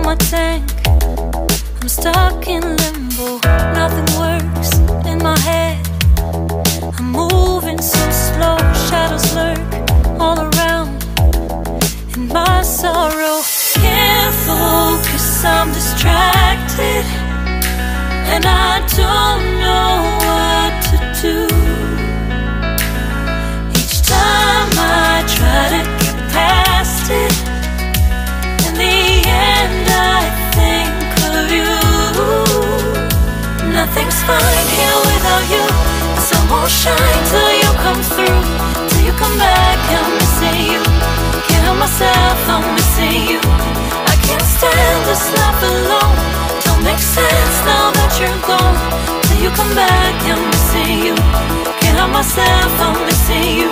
my tank. I'm stuck in limbo, nothing works in my head. I'm moving so slow, shadows lurk all around. In my sorrow, can't focus, I'm distracted, and I don't know what to do. Each time I try to get past it, in the end I think of you. Nothing's fine here without you. The sun won't shine till you come through. Till you come back, I'm missing you. Can't help myself, I'm missing you. I can't stand this life alone. Don't make sense now that you're gone. Till you come back, I'm missing you. Can't help myself, I'm missing you.